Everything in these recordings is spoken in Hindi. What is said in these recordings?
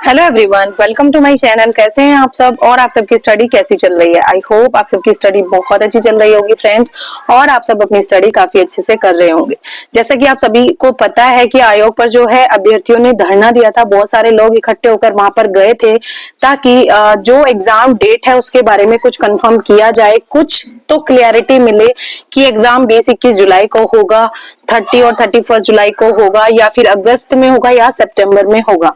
Hello everyone, welcome to my channel. कैसे हैं आप सब और आप सबकी स्टडी कैसी चल रही है? आई होप आप सबकी स्टडी बहुत अच्छी चल रही होगी फ्रेंड्स, और आप सब अपनी स्टडी काफी अच्छे से कर रहे होंगे। जैसा कि आप सभी को पता है कि आयोग पर जो है अभ्यर्थियों ने धरना दिया था, बहुत सारे लोग इकट्ठे होकर वहां पर गए थे ताकि जो एग्जाम डेट है उसके बारे में कुछ कंफर्म किया जाए, कुछ तो क्लियरिटी मिले कि एग्जाम 20-21 जुलाई को होगा, 30 और 31 जुलाई को होगा, या फिर अगस्त में होगा या सितंबर में होगा।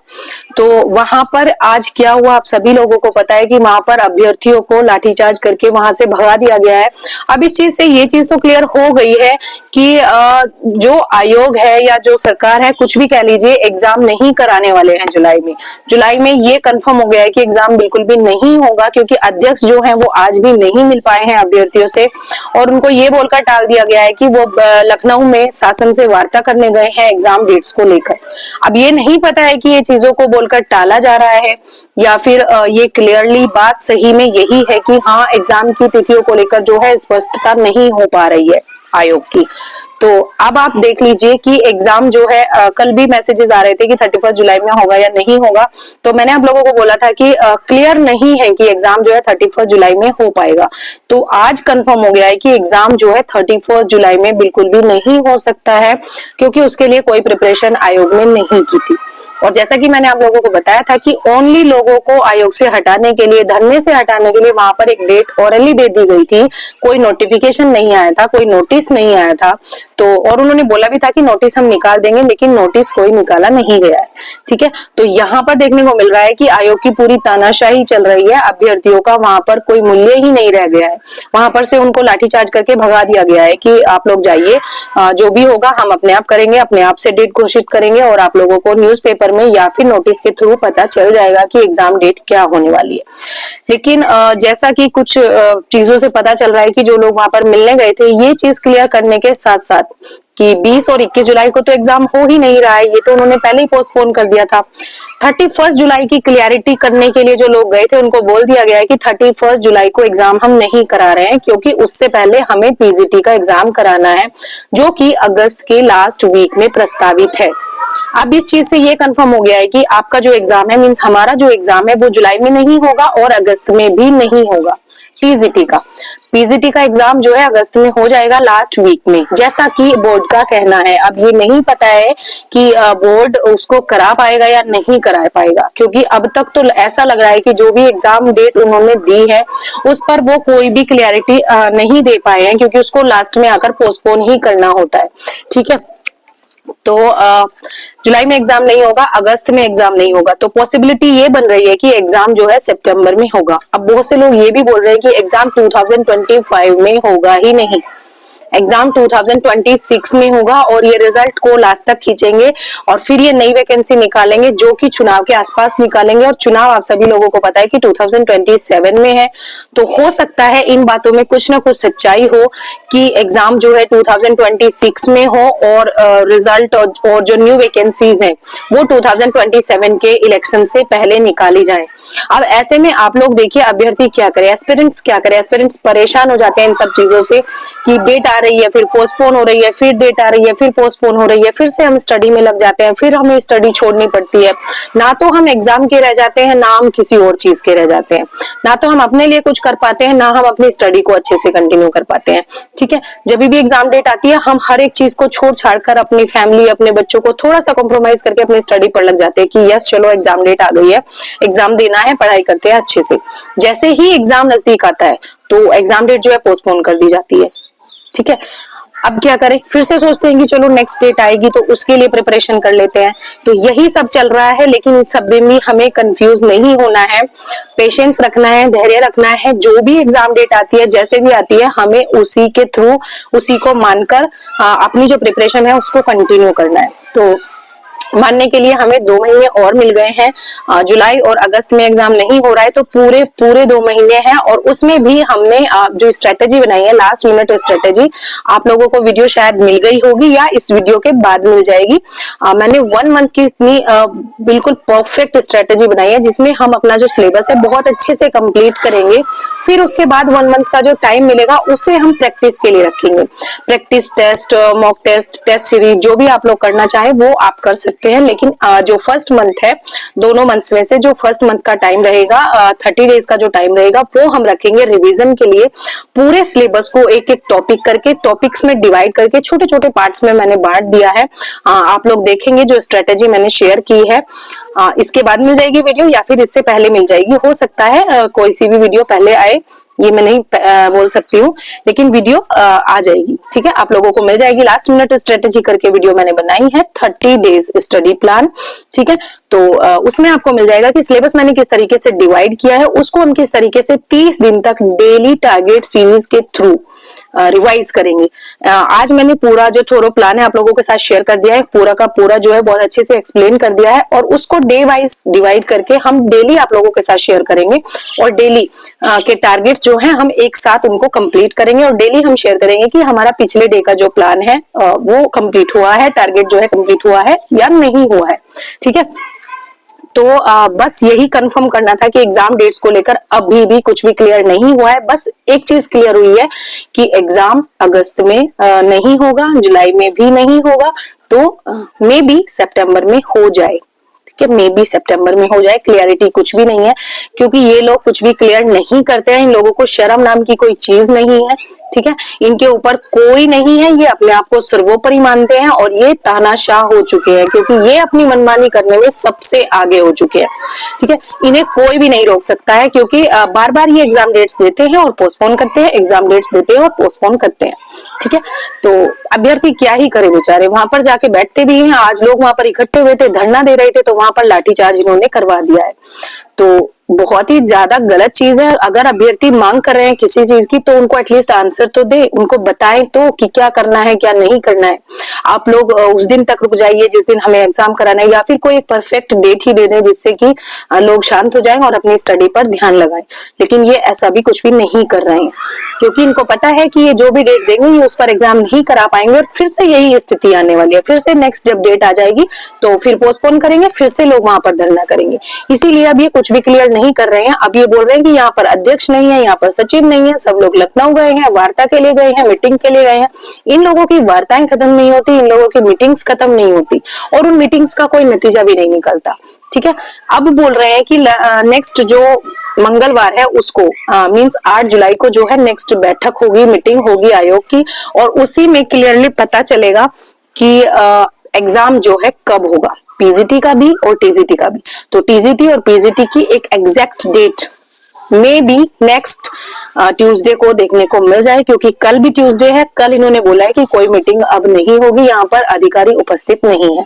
तो वहां पर आज क्या हुआ आप सभी लोगों को पता है कि वहां पर अभ्यर्थियों को लाठीचार्ज करके वहां से भगा दिया गया है। अब इस चीज से ये चीज तो क्लियर हो गई है कि जो आयोग है या जो सरकार है, कुछ भी कह लीजिए, एग्जाम नहीं कराने वाले हैं जुलाई में। जुलाई में ये कंफर्म हो गया है कि एग्जाम बिल्कुल भी नहीं होगा, क्योंकि अध्यक्ष जो है वो आज भी नहीं मिल पाए हैं अभ्यर्थियों से, और उनको ये बोलकर टाल दिया गया है कि वो लखनऊ में शासन से वार्ता करने गए हैं एग्जाम डेट्स को लेकर। अब ये नहीं पता है कि ये चीजों को बोलकर टाला जा रहा है या फिर ये क्लियरली बात सही में यही है कि हाँ, एग्जाम की तिथियों को लेकर जो है स्पष्टता नहीं हो पा रही है आयोग की। तो अब आप देख लीजिए कि एग्जाम जो है कल भी मैसेजेस आ रहे थे कि 31 जुलाई में होगा या नहीं होगा। तो मैंने आप लोगों को बोला था कि क्लियर नहीं है कि एग्जाम जो है 31 जुलाई में हो पाएगा। तो आज कंफर्म हो गया है कि एग्जाम जो है 31 जुलाई में बिल्कुल भी नहीं हो सकता है, क्योंकि उसके लिए कोई प्रिपरेशन आयोग ने नहीं की थी। और जैसा कि मैंने आप लोगों को बताया था कि ओनली लोगों को आयोग से हटाने के लिए, धरने से हटाने के लिए वहां पर एक डेट ऑरली दे दी गई थी। कोई नोटिफिकेशन नहीं आया था, कोई नोटिस नहीं आया था। तो और उन्होंने बोला भी था कि नोटिस हम निकाल देंगे, लेकिन नोटिस कोई निकाला नहीं गया है। ठीक है, तो यहाँ पर देखने को मिल रहा है कि आयोग की पूरी तानाशाही चल रही है, अभ्यर्थियों का वहां पर कोई मूल्य ही नहीं रह गया है। वहां पर से उनको लाठीचार्ज करके भगा दिया गया है कि आप लोग जाइए, जो भी होगा हम अपने आप करेंगे, अपने आप से डेट घोषित करेंगे, और आप लोगों को न्यूज़पेपर में या फिर नोटिस के थ्रू पता चल जाएगा कि एग्जाम डेट क्या होने वाली है। लेकिन जैसा कि कुछ चीजों से पता चल रहा है कि जो लोग वहां पर मिलने गए थे, ये चीज क्लियर करने के साथ साथ कि 20 और 21 जुलाई को तो एग्जाम हो ही नहीं रहा है, ये तो उन्होंने पहले ही पोस्टपोन कर दिया था। 31 जुलाई की क्लियरिटी करने के लिए जो लोग गए थे उनको बोल दिया गया है कि 31 जुलाई को एग्जाम हम नहीं करा रहे हैं, क्योंकि उससे पहले हमें पीजीटी का एग्जाम कराना है, जो कि अगस्त के लास्ट वीक में प्रस्तावित है। अब इस चीज से ये कंफर्म हो गया है कि आपका जो एग्जाम है, मींस हमारा जो एग्जाम है, वो जुलाई में नहीं होगा और अगस्त में भी नहीं होगा। पीजीटी का एग्जाम जो है अगस्त में हो जाएगा, लास्ट वीक में, जैसा कि बोर्ड का कहना है। अब ये नहीं पता है कि बोर्ड उसको करा पाएगा या नहीं करा पाएगा, क्योंकि अब तक तो ऐसा लग रहा है कि जो भी एग्जाम डेट उन्होंने दी है उस पर वो कोई भी क्लियरिटी नहीं दे पाए हैं, क्योंकि उसको लास्ट में आकर पोस्टपोन ही करना होता है। ठीक है, तो जुलाई में एग्जाम नहीं होगा, अगस्त में एग्जाम नहीं होगा, तो पॉसिबिलिटी ये बन रही है कि एग्जाम जो है सितंबर में होगा। अब बहुत से लोग ये भी बोल रहे हैं कि एग्जाम 2025 में होगा ही नहीं, एग्जाम 2026 में होगा, और ये रिजल्ट को लास्ट तक खींचेंगे और फिर ये नई वैकेंसी निकालेंगे, जो कि चुनाव के आसपास निकालेंगे। और चुनाव आप सभी लोगों को पता है कि 2027 में है। तो हो सकता है इन बातों में कुछ ना कुछ सच्चाई हो कि एग्जाम जो है 2026 में हो, और रिजल्ट और जो न्यू वैकेंसीज हैं वो 2027 के इलेक्शन से पहले निकाली जाए। अब ऐसे में आप लोग देखिए, अभ्यर्थी क्या करे, एस्पिरेंट्स क्या करे। एस्पिरेंट्स परेशान हो जाते हैं इन सब चीजों से कि डेट आ रही है, फिर पोस्टपोन हो रही है, फिर डेट आ रही है, फिर पोस्टपोन हो रही है, फिर से हम स्टडी में लग जाते हैं, फिर हमें स्टडी छोड़नी पड़ती है। ना तो हम एग्जाम के रह जाते हैं, ना हम किसी और चीज के रह जाते हैं, ना तो हम अपने लिए कुछ कर पाते हैं, ना हम अपनी स्टडी को अच्छे से कंटिन्यू कर पाते हैं। ठीक है, जब भी एग्जाम डेट आती है, हम हर एक चीज को छोड़ छाड़ कर अपनी फैमिली, अपने बच्चों को थोड़ा सा कॉम्प्रोमाइज करके अपनी स्टडी पर लग जाते हैं कि यस चलो एग्जाम डेट आ गई है, एग्जाम देना है, पढ़ाई करते हैं अच्छे से। जैसे ही एग्जाम नजदीक आता है तो एग्जाम डेट जो है पोस्टपोन कर दी जाती है। ठीक है, अब क्या करें, फिर से सोचते हैं कि चलो नेक्स्ट डेट आएगी तो उसके लिए प्रिपरेशन कर लेते हैं। तो यही सब चल रहा है, लेकिन इस सब में हमें कंफ्यूज नहीं होना है, पेशेंस रखना है, धैर्य रखना है। जो भी एग्जाम डेट आती है, जैसे भी आती है, हमें उसी के थ्रू, उसी को मानकर अपनी जो प्रिपरेशन है उसको कंटिन्यू करना है। तो मानने के लिए हमें 2 महीने और मिल गए हैं। जुलाई और अगस्त में एग्जाम नहीं हो रहा है, तो पूरे 2 महीने हैं, और उसमें भी हमने जो स्ट्रेटेजी बनाई है, लास्ट मिनट स्ट्रेटेजी, आप लोगों को वीडियो शायद मिल गई होगी या इस वीडियो के बाद मिल जाएगी। मैंने 1 मंथ की इतनी बिल्कुल परफेक्ट स्ट्रेटेजी बनाई है, जिसमें हम अपना जो सिलेबस है बहुत अच्छे से कंप्लीट करेंगे। फिर उसके बाद 1 मंथ का जो टाइम मिलेगा उसे हम प्रैक्टिस के लिए रखेंगे। Practice test, mock test, test series, जो भी आप लोग करना चाहे वो आप कर सकते सकते हैं, लेकिन जो फर्स्ट मंथ है, दोनों मंथ्स में से जो फर्स्ट मंथ का टाइम रहेगा, 30 डेज का जो टाइम रहेगा, वो हम रखेंगे रिवीजन के लिए। पूरे सिलेबस को एक एक टॉपिक करके, टॉपिक्स में डिवाइड करके छोटे छोटे पार्ट्स में मैंने बांट दिया है। आप लोग देखेंगे जो स्ट्रेटेजी मैंने शेयर की है, इसके बाद मिल जाएगी वीडियो या फिर इससे पहले मिल जाएगी, हो सकता है कोई सी भी वीडियो पहले आए, ये मैं नहीं बोल सकती हूँ, लेकिन वीडियो आ जाएगी। ठीक है, आप लोगों को मिल जाएगी। लास्ट मिनट स्ट्रेटेजी करके वीडियो मैंने बनाई है, 30 डेज स्टडी प्लान। ठीक है, तो उसमें आपको मिल जाएगा कि सिलेबस मैंने किस तरीके से डिवाइड किया है, उसको हम किस तरीके से 30 दिन तक डेली टारगेट सीरीज के थ्रू रिवाइज करेंगे। आज मैंने पूरा जो थोरो प्लान है आप लोगों के साथ शेयर कर दिया है, पूरा का पूरा जो है बहुत अच्छे से एक्सप्लेन कर दिया है, और उसको डे वाइज डिवाइड करके हम डेली आप लोगों के साथ शेयर करेंगे, और डेली के टारगेट जो है हम एक साथ उनको कंप्लीट करेंगे, और डेली हम शेयर करेंगे कि हमारा पिछले डे का जो प्लान है वो कंप्लीट हुआ है, टारगेट जो है कंप्लीट हुआ है या नहीं हुआ है। ठीक है, तो बस यही कंफर्म करना था कि एग्जाम डेट्स को लेकर अभी भी कुछ भी क्लियर नहीं हुआ है। बस एक चीज क्लियर हुई है कि एग्जाम अगस्त में नहीं होगा, जुलाई में भी नहीं होगा, तो मे बी सितंबर में हो जाए। कि मे बी सितंबर में हो जाए, क्लियरिटी कुछ भी नहीं है, क्योंकि ये लोग कुछ भी क्लियर नहीं करते हैं। इन लोगों को शर्म नाम की कोई चीज नहीं है। ठीक है, इनके ऊपर कोई नहीं है, ये अपने आप को सर्वोपरि मानते हैं, और ये तानाशाह हो चुके हैं, क्योंकि ये अपनी मनमानी करने में सबसे आगे हो चुके हैं। ठीक है, इन्हें कोई भी नहीं रोक सकता है, क्योंकि बार बार ये एग्जाम डेट्स देते हैं और पोस्टपोन करते हैं, एग्जाम डेट्स देते हैं और पोस्टपोन करते हैं। ठीक है, तो अभ्यर्थी क्या ही करे बेचारे, वहां पर जाके बैठते भी हैं। आज लोग वहां पर इकट्ठे हुए थे, धरना दे रहे थे, तो वहां पर लाठीचार्ज इन्होंने करवा दिया है। तो बहुत ही ज्यादा गलत चीज है। अगर अभ्यर्थी मांग कर रहे हैं किसी चीज की, तो उनको एटलीस्ट आंसर तो दे, उनको बताएं तो कि क्या करना है क्या नहीं करना है। आप लोग उस दिन तक रुक जाइए जिस दिन हमें एग्जाम कराना है, या फिर कोई एक परफेक्ट डेट ही दे दें जिससे कि लोग शांत हो जाएं और अपनी स्टडी पर ध्यान लगाएं। लेकिन ये ऐसा भी कुछ भी नहीं कर रहे हैं, क्योंकि इनको पता है कि ये जो भी डेट देंगे ये उस पर एग्जाम नहीं करा पाएंगे, और फिर से यही स्थिति आने वाली है। फिर से नेक्स्ट जब डेट आ जाएगी तो फिर पोस्टपोन करेंगे, फिर से लोग वहां पर धरना करेंगे। इसीलिए अब ये कुछ भी क्लियर नहीं कर रहे हैं। अब ये बोल रहे हैं कि यहाँ पर अध्यक्ष नहीं है, यहाँ पर सचिव नहीं है, सब लोग लखनऊ गए हैं, वार्ता के लिए गए हैं, मीटिंग के लिए गए हैं। इन लोगों की वार्ताएं खत्म नहीं होती, इन लोगों की मीटिंग्स खत्म नहीं होती, और उन मीटिंग्स का कोई नतीजा भी नहीं निकलता। ठीक है, अब बोल रहे हैं कि नेक्स्ट जो मंगलवार है उसको मींस 8 जुलाई को जो है नेक्स्ट बैठक होगी, मीटिंग होगी आयोग की, और उसी में क्लियरली पता चलेगा कि एग्जाम जो है कब होगा, पीजीटी का भी और टीजीटी का भी। तो टीजीटी और पीजीटी की एक exact date may be next Tuesday को देखने को मिल जाए, क्योंकि कल भी ट्यूसडे है। कल इन्होंने बोला है कि कोई मीटिंग अब नहीं होगी, यहाँ पर अधिकारी उपस्थित नहीं है,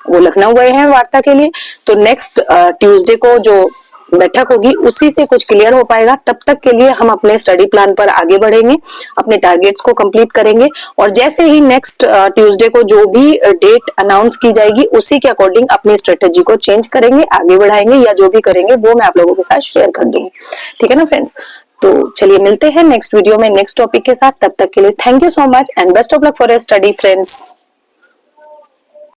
वो लखनऊ गए हैं वार्ता के लिए। तो नेक्स्ट ट्यूसडे को जो बैठक होगी उसी से कुछ क्लियर हो पाएगा। तब तक के लिए हम अपने स्टडी प्लान पर आगे बढ़ेंगे, अपने टारगेट्स को कंप्लीट करेंगे, और जैसे ही नेक्स्ट ट्यूसडे को जो भी डेट अनाउंस की जाएगी उसी के अकॉर्डिंग अपनी स्ट्रेटेजी को चेंज करेंगे, आगे बढ़ाएंगे, या जो भी करेंगे वो मैं आप लोगों के साथ शेयर कर दूंगी। ठीक है ना फ्रेंड्स, तो चलिए मिलते हैं नेक्स्ट वीडियो में नेक्स्ट टॉपिक के साथ। तब तक के लिए thank you so much and best of luck for your study friends.